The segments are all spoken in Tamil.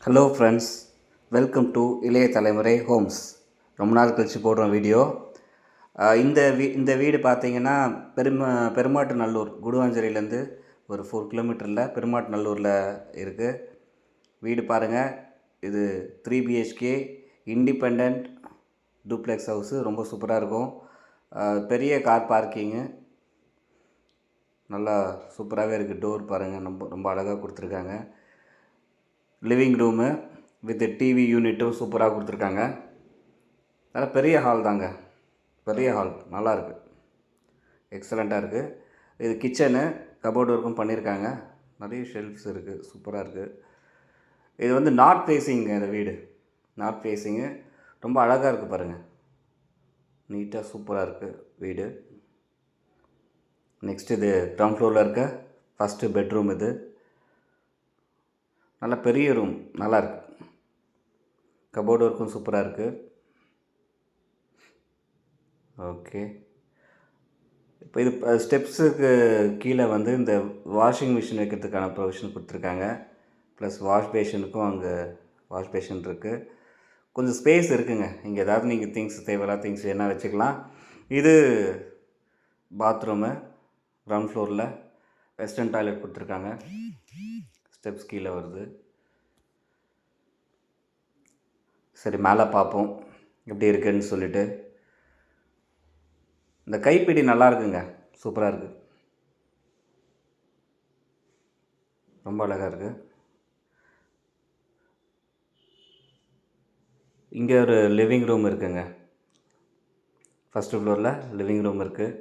ஹலோ ஃப்ரெண்ட்ஸ், வெல்கம் டு இளைய தலைமுறை ஹோம்ஸ். ரொம்ப நாள் கழித்து போடுறோம் வீடியோ. இந்த வீடு பார்த்தீங்கன்னா பெருமாட்டு நல்லூர், குடுவாஞ்சேரியிலேருந்து ஒரு 4 கிலோமீட்டரில் பெருமாட்டு நல்லூரில் இருக்குது. வீடு பாருங்கள். இது 3 பிஹெச்கே இண்டிபெண்ட் டூப்ளெக்ஸ் ஹவுஸு. ரொம்ப சூப்பராக இருக்கும். பெரிய கார் பார்க்கிங்கு நல்லா சூப்பராகவே இருக்குது. டோர் பாருங்கள், ரொம்ப அழகாக கொடுத்துருக்காங்க. லிவிங் ரூமு வித் டிவி யூனிட்டும் சூப்பராக கொடுத்துருக்காங்க. நல்லா பெரிய ஹால் தாங்க, பெரிய ஹால், நல்லாயிருக்கு, எக்ஸலண்ட்டாக இருக்குது. இது கிச்சனு, கபோர்டு ஒர்க்கும் பண்ணியிருக்காங்க. நிறைய ஷெல்ஃப்ஸ் இருக்குது, சூப்பராக இருக்குது. இது வந்து நார்த் ஃபேஸிங்க. இந்த வீடு நார்த் ஃபேஸிங்கு, ரொம்ப அழகாக இருக்குது பாருங்கள். நீட்டாக சூப்பராக இருக்குது வீடு. நெக்ஸ்ட் இது கிரவுண்ட் ஃப்ளோரில் இருக்க ஃபஸ்ட்டு பெட்ரூம். இது நல்ல பெரிய ரூம், நல்லாயிருக்கு. கபோர்டு ஒர்க்கும் சூப்பராக இருக்குது. ஓகே, இப்போ இது ஸ்டெப்ஸுக்கு கீழே வந்து இந்த வாஷிங் மிஷின் வைக்கிறதுக்கான ப்ரொவிஷன் கொடுத்துருக்காங்க. ப்ளஸ் வாஷ் பேஷனுக்கும் அங்கே வாஷ் பேஷன் இருக்குது. கொஞ்சம் ஸ்பேஸ் இருக்குங்க. இங்கே ஏதாவது நீங்கள் தேவையில்லாத திங்ஸ் என்ன வச்சுக்கலாம். இது பாத்ரூமு, கிரவுண்ட் ஃப்ளோரில் வெஸ்டர்ன் டாய்லெட் கொடுத்துருக்காங்க. ஸ்டெப்ஸ் கீழே வருது. சரி, மேலே பார்ப்போம் எப்படி இருக்குன்னு சொல்லிட்டு. இந்த கைப்பிடி நல்லா இருக்குங்க, சூப்பராக இருக்குது, ரொம்ப அழகாக இருக்குது. இங்கே ஒரு லிவிங் ரூம் இருக்குங்க. ஃபஸ்ட்டு ஃப்ளோரில் லிவிங் ரூம் இருக்குது.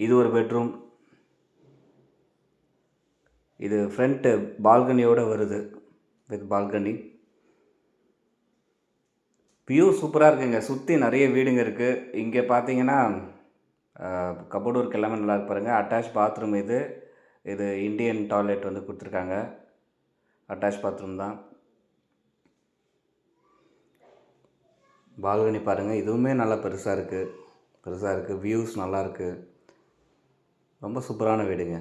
இது ஒரு பெட்ரூம். இது ஃப்ரண்ட்டு பால்கனியோடு வருது, வித் பால்கனி. வியூ சூப்பராக இருக்குங்க. சுற்றி நிறைய வீடுங்க இருக்குது. இங்கே பார்த்தீங்கன்னா கபோர்டு ஒர்க் எல்லாமே நல்லா இருக்கு பாருங்கள். அட்டாச் பாத்ரூம் இது. இது இந்தியன் டாய்லெட் வந்து கொடுத்துருக்காங்க. அட்டாச் பாத்ரூம் தான். பால்கனி பாருங்கள், இதுவுமே நல்லா பெருசாக இருக்குது. வியூஸ் நல்லா இருக்குது. ரொம்ப சூப்பரான வீடுங்க.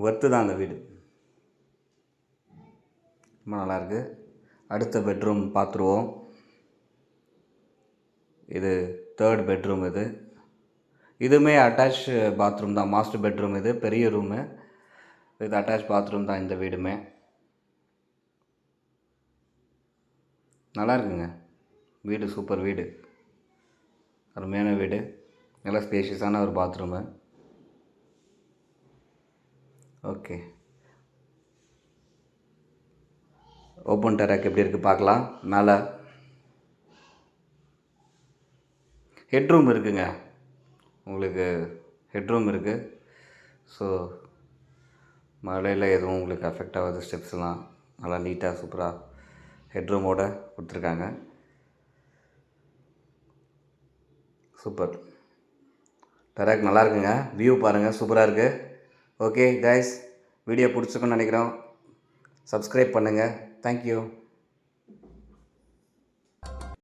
ஒர்த்து தான் அந்த வீடு, ரொம்ப நல்லாயிருக்கு. அடுத்த பெட்ரூம் பார்த்துருவோம். இது 3rd பெட்ரூம். இதுவுமே அட்டாச் பாத்ரூம் தான். Master bedroom. இது பெரிய ரூமு, இது அட்டாச் பாத்ரூம் தான். இந்த வீடுமே நல்லா இருக்குங்க. வீடு சூப்பர் வீடு, அருமையான வீடு. நல்லா ஸ்பேஷியஸான ஒரு பாத்ரூமு. ஓகே, ஓப்பன் டெராக் எப்படி இருக்குது பார்க்கலாம். மேலே ஹெட்ரூம் இருக்குங்க. உங்களுக்கு ஹெட்ரூம் இருக்குது. ஸோ மழையில் எதுவும் உங்களுக்கு அஃபெக்ட் ஆகாது. ஸ்டெப்ஸ்லாம் நல்லா நீட்டாக சூப்பராக ஹெட்ரூமோடு கொடுத்துருக்காங்க. சூப்பர் டெராக் நல்லா இருக்குங்க. வியூ பாருங்கள், சூப்பராக இருக்குது. ஓகே கைஸ், வீடியோ பிடிச்சிருக்குன்னு நினைக்கிறோம். சப்ஸ்கிரைப் பண்ணுங்கள். தேங்க்யூ.